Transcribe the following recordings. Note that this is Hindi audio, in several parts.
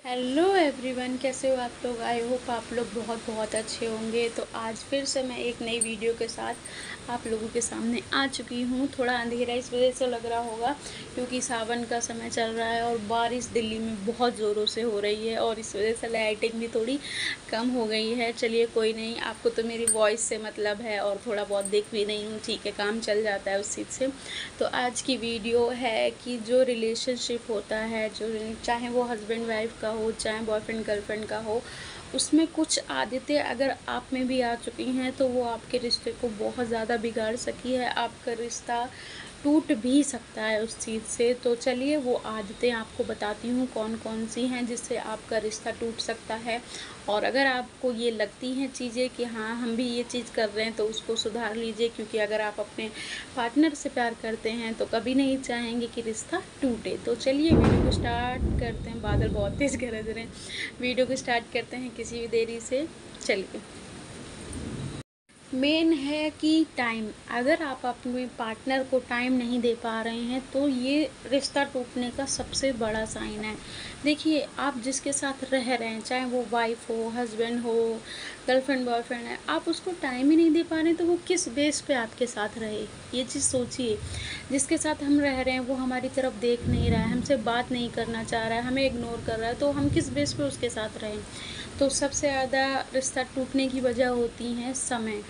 हेलो एवरीवन, कैसे हो आप लोग। आई होप आप लोग बहुत बहुत अच्छे होंगे। तो आज फिर से मैं एक नई वीडियो के साथ आप लोगों के सामने आ चुकी हूँ। थोड़ा अंधेरा इस वजह से लग रहा होगा क्योंकि सावन का समय चल रहा है और बारिश दिल्ली में बहुत ज़ोरों से हो रही है और इस वजह से लाइटिंग भी थोड़ी कम हो गई है। चलिए कोई नहीं, आपको तो मेरी वॉइस से मतलब है और थोड़ा बहुत देख भी नहीं हूँ, ठीक है, काम चल जाता है उस चीज़ से। तो आज की वीडियो है कि जो रिलेशनशिप होता है, जो चाहे वो हस्बैंड वाइफ का हो, चाहे बॉयफ्रेंड गर्लफ्रेंड का हो, उसमें कुछ आदतें अगर आप में भी आ चुकी हैं तो वो आपके रिश्ते को बहुत ज़्यादा बिगाड़ सकी है। आपका रिश्ता टूट भी सकता है उस चीज़ से। तो चलिए वो आदतें आपको बताती हूँ कौन कौन सी हैं जिससे आपका रिश्ता टूट सकता है। और अगर आपको ये लगती हैं चीज़ें कि हाँ हम भी ये चीज़ कर रहे हैं तो उसको सुधार लीजिए, क्योंकि अगर आप अपने पार्टनर से प्यार करते हैं तो कभी नहीं चाहेंगे कि रिश्ता टूटे। तो चलिए वीडियो को स्टार्ट करते हैं। बादल बहुत तेज़ गरज रहे हैं। वीडियो को स्टार्ट करते हैं किसी भी देरी से। चलिए, मेन है कि टाइम। अगर आप अपने पार्टनर को टाइम नहीं दे पा रहे हैं तो ये रिश्ता टूटने का सबसे बड़ा साइन है। देखिए, आप जिसके साथ रह रहे हैं, चाहे वो वाइफ हो, हस्बैंड हो, गर्लफ्रेंड बॉयफ्रेंड है, आप उसको टाइम ही नहीं दे पा रहे हैं तो वो किस बेस पे आपके साथ रहे, ये चीज़ सोचिए। जिसके साथ हम रह रहे हैं वो हमारी तरफ देख नहीं रहा है, हमसे बात नहीं करना चाह रहा है, हमें इग्नोर कर रहा है, तो हम किस बेस पे उसके साथ रहें। तो सबसे ज़्यादा रिश्ता टूटने की वजह होती हैं समय।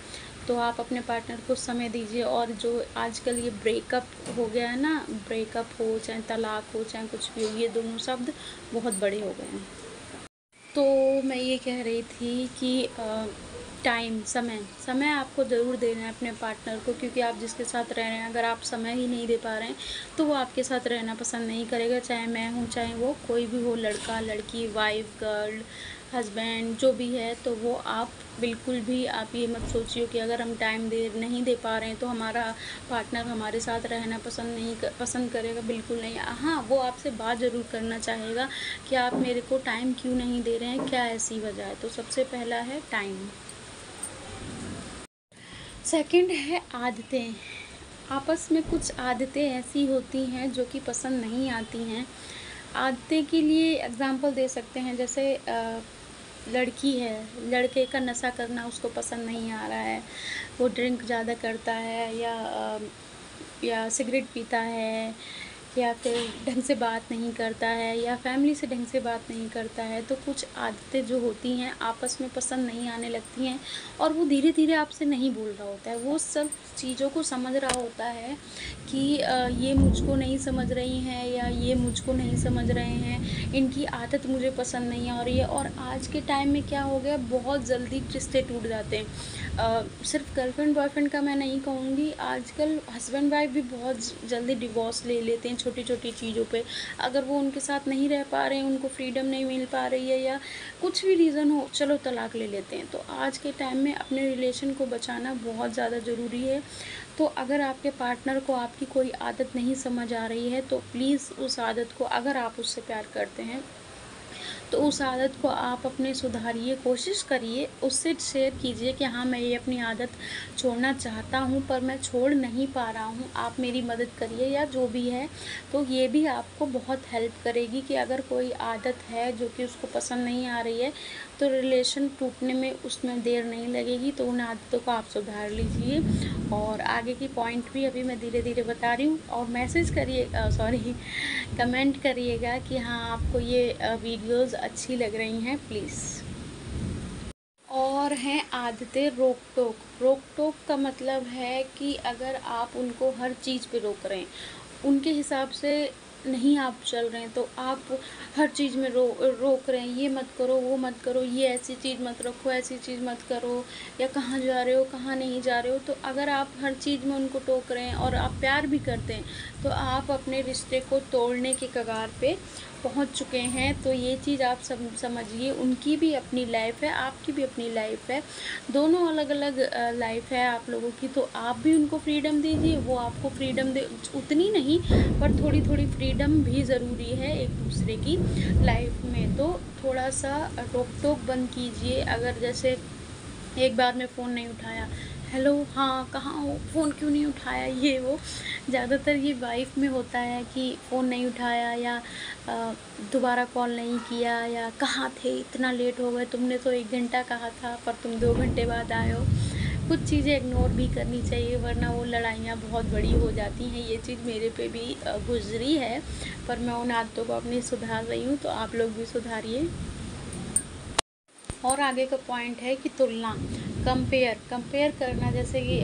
तो आप अपने पार्टनर को समय दीजिए। और जो आजकल ये ब्रेकअप हो गया है ना, ब्रेकअप हो चाहे तलाक हो चाहे कुछ भी हो, ये दोनों शब्द बहुत बड़े हो गए हैं। तो मैं ये कह रही थी कि टाइम, समय आपको ज़रूर देना है अपने पार्टनर को, क्योंकि आप जिसके साथ रह रहे हैं अगर आप समय ही नहीं दे पा रहे हैं तो वो आपके साथ रहना पसंद नहीं करेगा। चाहे मैं हूँ, चाहे वो कोई भी हो, लड़का लड़की, वाइफ गर्ल, हस्बैंड, जो भी है। तो वो आप बिल्कुल भी आप ये मत सोचिए कि अगर हम टाइम नहीं दे पा रहे हैं तो हमारा पार्टनर हमारे साथ रहना पसंद करेगा। बिल्कुल नहीं। हाँ, वो आपसे बात ज़रूर करना चाहेगा कि आप मेरे को टाइम क्यों नहीं दे रहे हैं, क्या ऐसी वजह है। तो सबसे पहला है टाइम। सेकंड है आदतें। आपस में कुछ आदतें ऐसी होती हैं जो कि पसंद नहीं आती हैं। आदतें के लिए एग्ज़ाम्पल दे सकते हैं, जैसे लड़की है, लड़के का नशा करना उसको पसंद नहीं आ रहा है, वो ड्रिंक ज़्यादा करता है या सिगरेट पीता है, या फिर ढंग से बात नहीं करता है, या फैमिली से ढंग से बात नहीं करता है। तो कुछ आदतें जो होती हैं आपस में पसंद नहीं आने लगती हैं और वो धीरे धीरे आपसे नहीं बोल रहा होता है। वो सब चीज़ों को समझ रहा होता है कि ये मुझको नहीं समझ रही हैं या ये मुझको नहीं समझ रहे हैं, इनकी आदत मुझे पसंद नहीं आ रही है। और आज के टाइम में क्या हो गया, बहुत जल्दी रिश्ते टूट जाते हैं। सिर्फ गर्लफ्रेंड बॉयफ्रेंड का मैं नहीं कहूँगी, आजकल हस्बैंड वाइफ भी बहुत जल्दी डिवोर्स ले लेते हैं छोटी छोटी चीज़ों पे। अगर वो उनके साथ नहीं रह पा रहे हैं, उनको फ्रीडम नहीं मिल पा रही है या कुछ भी रीज़न हो, चलो तलाक ले लेते हैं। तो आज के टाइम में अपने रिलेशन को बचाना बहुत ज़्यादा ज़रूरी है। तो अगर आपके पार्टनर को आपकी कोई आदत नहीं समझ आ रही है तो प्लीज़ उस आदत को, अगर आप उससे प्यार करते हैं तो उस आदत को आप अपने सुधारिए, कोशिश करिए, उससे शेयर कीजिए कि हाँ मैं ये अपनी आदत छोड़ना चाहता हूँ पर मैं छोड़ नहीं पा रहा हूँ, आप मेरी मदद करिए, या जो भी है। तो ये भी आपको बहुत हेल्प करेगी कि अगर कोई आदत है जो कि उसको पसंद नहीं आ रही है तो रिलेशन टूटने में उसमें देर नहीं लगेगी। तो उन आदतों को आप सुधार लीजिए। और आगे की पॉइंट भी अभी मैं धीरे धीरे बता रही हूँ। और मैसेज करिए, सॉरी, कमेंट करिएगा कि हाँ आपको ये वीडियोस अच्छी लग रही हैं प्लीज़। और हैं आदतें रोक टोक। रोक टोक का मतलब है कि अगर आप उनको हर चीज़ पे रोक रहे हैं, उनके हिसाब से नहीं आप चल रहे हैं, तो आप हर चीज़ में रोक रहे हैं, ये मत करो, वो मत करो, ये ऐसी चीज़ मत रखो, ऐसी चीज़ मत करो, या कहाँ जा रहे हो, कहाँ नहीं जा रहे हो। तो अगर आप हर चीज़ में उनको टोक रहे हैं और आप प्यार भी करते हैं तो आप अपने रिश्ते को तोड़ने के कगार पे पहुंच चुके हैं। तो ये चीज़ आप समझिए, उनकी भी अपनी लाइफ है, आपकी भी अपनी लाइफ है, दोनों अलग अलग लाइफ है आप लोगों की। तो आप भी उनको फ्रीडम दीजिए, वो आपको फ्रीडम दे, उतनी नहीं पर थोड़ी थोड़ी फ्रीडम भी ज़रूरी है एक दूसरे की लाइफ में। तो थोड़ा सा रोक टोक बंद कीजिए। अगर जैसे एक बार में फ़ोन नहीं उठाया, हेलो, हाँ, कहाँ हो? फ़ोन क्यों नहीं उठाया? ये वो ज़्यादातर ये वाइफ़ में होता है कि फ़ोन नहीं उठाया या दोबारा कॉल नहीं किया या कहाँ थे? इतना लेट हो गए, तुमने तो 1 घंटा कहा था पर तुम 2 घंटे बाद आए हो। कुछ चीज़ें इग्नोर भी करनी चाहिए वरना वो लड़ाइयाँ बहुत बड़ी हो जाती हैं। ये चीज़ मेरे पे भी गुज़री है, पर मैं उन आदतों को अपनी सुधार रही हूँ, तो आप लोग भी सुधारिए। और आगे का पॉइंट है कि तुलना, कंपेयर करना, जैसे कि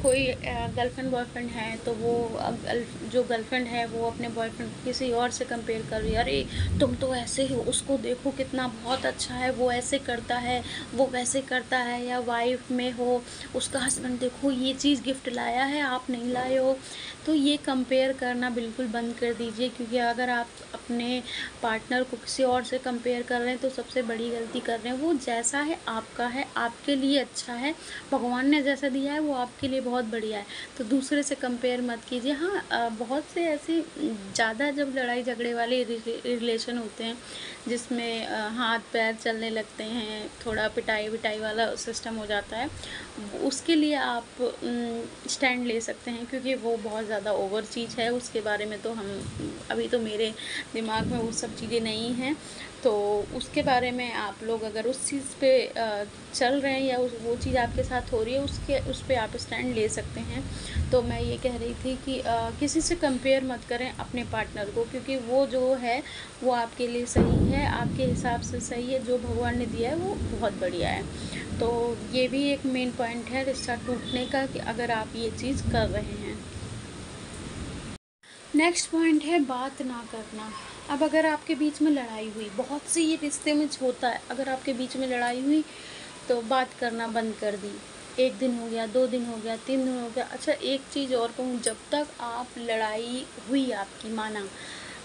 कोई गर्लफ्रेंड बॉयफ्रेंड है तो वो जो गर्लफ्रेंड है वो अपने बॉयफ्रेंड को किसी और से कंपेयर कर रही है, अरे तुम तो ऐसे हो, उसको देखो कितना बहुत अच्छा है, वो ऐसे करता है, वो वैसे करता है। या वाइफ में हो, उसका हस्बैंड देखो ये चीज़ गिफ्ट लाया है, आप नहीं लाए हो। तो ये कंपेयर करना बिल्कुल बंद कर दीजिए, क्योंकि अगर आप अपने पार्टनर को किसी और से कंपेयर कर रहे हैं तो सबसे बड़ी गलती कर रहे हैं। वो जैसा है, आपके लिए अच्छा है, भगवान ने जैसा दिया है वो आपके लिए बहुत बढ़िया है, तो दूसरे से कंपेयर मत कीजिए। हाँ, बहुत से ऐसे ज़्यादा जब लड़ाई झगड़े वाले रिलेशन होते हैं जिसमें हाथ पैर चलने लगते हैं, थोड़ा पिटाई विटाई वाला सिस्टम हो जाता है, उसके लिए आप स्टैंड ले सकते हैं, क्योंकि वो बहुत ज़्यादा ओवर चीज़ है। उसके बारे में तो हम अभी तो मेरे दिमाग में वो सब चीज़ें नहीं हैं, तो उसके बारे में आप लोग अगर उस चीज़ पे चल रहे हैं या वो चीज़ आपके साथ हो रही है उस पे आप स्टैंड ले सकते हैं। तो मैं ये कह रही थी कि किसी से कंपेयर मत करें अपने पार्टनर को, क्योंकि वो जो है वो आपके लिए सही है, आपके हिसाब से सही है, जो भगवान ने दिया है वो बहुत बढ़िया है। तो ये भी एक मेन पॉइंट है रिश्ता टूटने का, कि अगर आप ये चीज़ कर रहे हैं। नेक्स्ट पॉइंट है बात ना करना। अब अगर आपके बीच में लड़ाई हुई, बहुत से ये रिश्ते में होता है, अगर आपके बीच में लड़ाई हुई तो बात करना बंद कर दी। 1 दिन हो गया, 2 दिन हो गया, 3 दिन हो गया। अच्छा, एक चीज़ और कहूँ, जब तक आप लड़ाई हुई आपकी, माना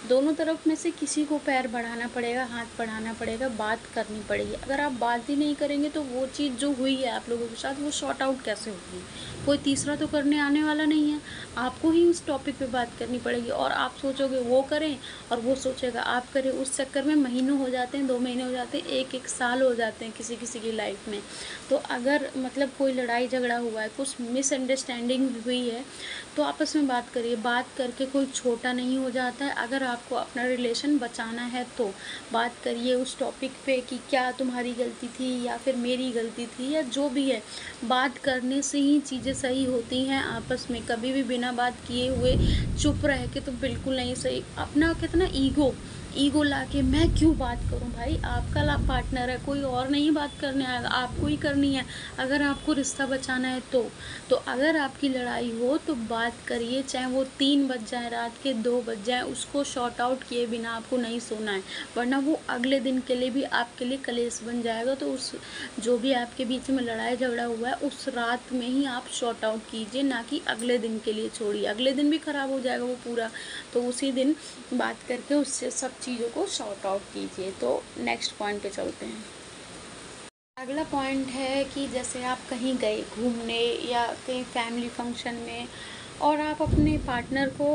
दोनों तरफ में से किसी को पैर बढ़ाना पड़ेगा, हाथ बढ़ाना पड़ेगा, बात करनी पड़ेगी। अगर आप बात ही नहीं करेंगे तो वो चीज़ जो हुई है आप लोगों के साथ, वो सॉर्ट आउट कैसे होगी? कोई तीसरा तो करने आने वाला नहीं है, आपको ही उस टॉपिक पे बात करनी पड़ेगी। और आप सोचोगे वो करें और वो सोचेगा आप करें, उस चक्कर में महीनों हो जाते हैं, 2 महीने हो जाते हैं, 1-1 साल हो जाते हैं किसी किसी की लाइफ में। तो अगर मतलब कोई लड़ाई झगड़ा हुआ है, कुछ मिसअंडरस्टैंडिंग हुई है, तो आपस में बात करिए। बात करके कोई छोटा नहीं हो जाता है। अगर आपको अपना रिलेशन बचाना है तो बात करिए उस टॉपिक पे कि क्या तुम्हारी गलती थी या फिर मेरी गलती थी, या जो भी है। बात करने से ही चीज़ें सही होती हैं आपस में। कभी भी बिना बात किए हुए चुप रह के तो बिल्कुल नहीं सही। अपना कितना ईगो लाके मैं क्यों बात करूं? भाई, आपका पार्टनर है, कोई और नहीं बात करने आएगा, आपको ही करनी है अगर आपको रिश्ता बचाना है तो अगर आपकी लड़ाई हो तो बात करिए, चाहे वो 3 बज जाए, रात के 2 बज जाए, उसको शॉर्ट आउट किए बिना आपको नहीं सोना है, वरना वो अगले दिन के लिए भी आपके लिए कलेश बन जाएगा। तो उस जो भी आपके बीच में लड़ाई झगड़ा हुआ है उस रात में ही आप शॉर्ट आउट कीजिए, ना कि अगले दिन के लिए छोड़िए। अगले दिन भी ख़राब हो जाएगा वो पूरा, तो उसी दिन बात करके उससे सब चीज़ों को शॉर्ट आउट कीजिए। तो नेक्स्ट पॉइंट पे चलते हैं। अगला पॉइंट है कि जैसे आप कहीं गए घूमने या कहीं फैमिली फंक्शन में, और आप अपने पार्टनर को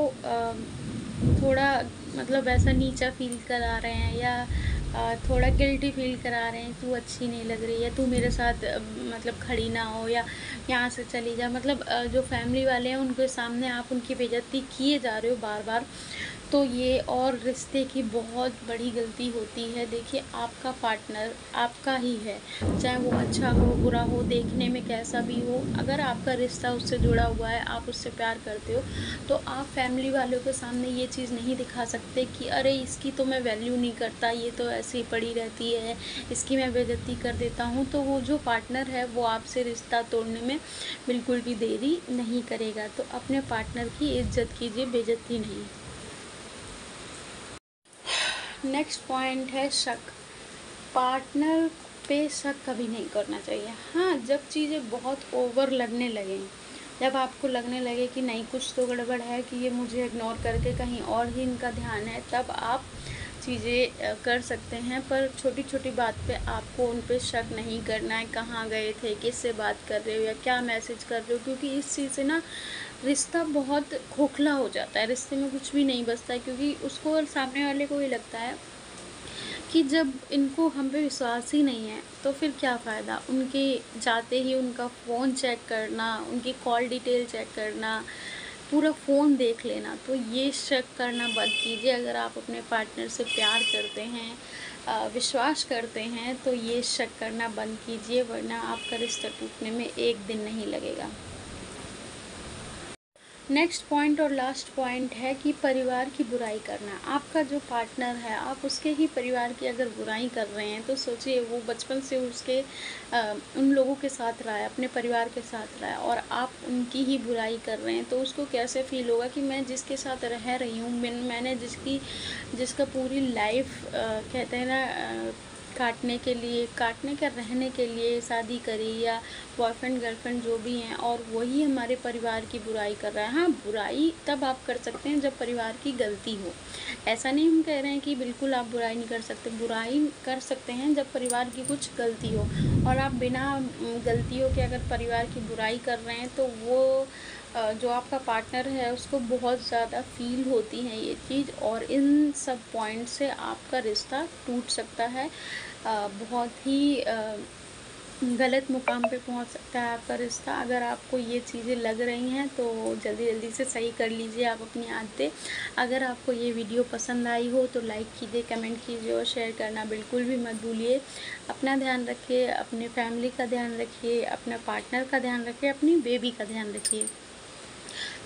थोड़ा मतलब ऐसा नीचा फील करा रहे हैं या थोड़ा गिल्टी फील करा रहे हैं, तू अच्छी नहीं लग रही है, तू मेरे साथ मतलब खड़ी ना हो या यहाँ से चली जा। मतलब जो फैमिली वाले हैं उनके सामने आप उनकी बेइज्जती किए जा रहे हो बार बार, तो ये और रिश्ते की बहुत बड़ी गलती होती है। देखिए, आपका पार्टनर आपका ही है, चाहे वो अच्छा हो बुरा हो, देखने में कैसा भी हो, अगर आपका रिश्ता उससे जुड़ा हुआ है, आप उससे प्यार करते हो, तो आप फैमिली वालों के सामने ये चीज़ नहीं दिखा सकते कि अरे इसकी तो मैं वैल्यू नहीं करता, ये तो ऐसे ही पड़ी रहती है, इसकी मैं बेइज्जती कर देता हूँ। तो वो जो पार्टनर है वो आपसे रिश्ता तोड़ने में बिल्कुल भी देरी नहीं करेगा। तो अपने पार्टनर की इज्जत कीजिए, बेइज्जती नहीं। नेक्स्ट पॉइंट है शक। पार्टनर पे शक कभी नहीं करना चाहिए। हाँ, जब चीज़ें बहुत ओवर लगने लगें, जब आपको लगने लगे कि नहीं कुछ तो गड़बड़ है, कि ये मुझे इग्नोर करके कहीं और ही इनका ध्यान है, तब आप चीज़ें कर सकते हैं। पर छोटी छोटी बात पे आपको उन पे शक नहीं करना है। कहाँ गए थे, किससे बात कर रहे हो या क्या मैसेज कर रहे हो, क्योंकि इस चीज़ से ना रिश्ता बहुत खोखला हो जाता है, रिश्ते में कुछ भी नहीं बचता है, क्योंकि उसको और सामने वाले को ही लगता है कि जब इनको हम पे विश्वास ही नहीं है तो फिर क्या फ़ायदा उनके जाते ही उनका फ़ोन चेक करना, उनकी कॉल डिटेल चेक करना, पूरा फ़ोन देख लेना। तो ये शक करना बंद कीजिए। अगर आप अपने पार्टनर से प्यार करते हैं, विश्वास करते हैं, तो ये शक करना बंद कीजिए, वरना आपका रिश्ता टूटने में एक दिन नहीं लगेगा। नेक्स्ट पॉइंट और लास्ट पॉइंट है कि परिवार की बुराई करना। आपका जो पार्टनर है, आप उसके ही परिवार की अगर बुराई कर रहे हैं, तो सोचिए वो बचपन से उसके उन लोगों के साथ रहा है, अपने परिवार के साथ रहा है, और आप उनकी ही बुराई कर रहे हैं, तो उसको कैसे फ़ील होगा कि मैं जिसके साथ रह रही हूँ, मैंने जिसका पूरी लाइफ कहते हैं ना, काटने का रहने के लिए शादी करी, या बॉयफ्रेंड गर्लफ्रेंड जो भी हैं, और वही हमारे परिवार की बुराई कर रहा है। हाँ, बुराई तब आप कर सकते हैं जब परिवार की गलती हो। ऐसा नहीं हम कह रहे हैं कि बिल्कुल आप बुराई नहीं कर सकते, बुराई कर सकते हैं जब परिवार की कुछ गलती हो। और आप बिना गलतियों के अगर परिवार की बुराई कर रहे हैं, तो वो जो आपका पार्टनर है उसको बहुत ज़्यादा फ़ील होती है ये चीज़, और इन सब पॉइंट से आपका रिश्ता टूट सकता है। बहुत ही गलत मुकाम पे पहुंच सकता है आपका रिश्ता। अगर आपको ये चीज़ें लग रही हैं तो जल्दी जल्दी से सही कर लीजिए आप अपनी आदतें। अगर आपको ये वीडियो पसंद आई हो तो लाइक कीजिए, कमेंट कीजिए और शेयर करना बिल्कुल भी मत भूलिए। अपना ध्यान रखिए, अपने फैमिली का ध्यान रखिए, अपना पार्टनर का ध्यान रखिए, अपनी बेबी का ध्यान रखिए।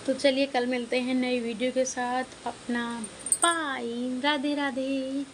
तो चलिए कल मिलते हैं नई वीडियो के साथ। अपना बाय, राधे राधे।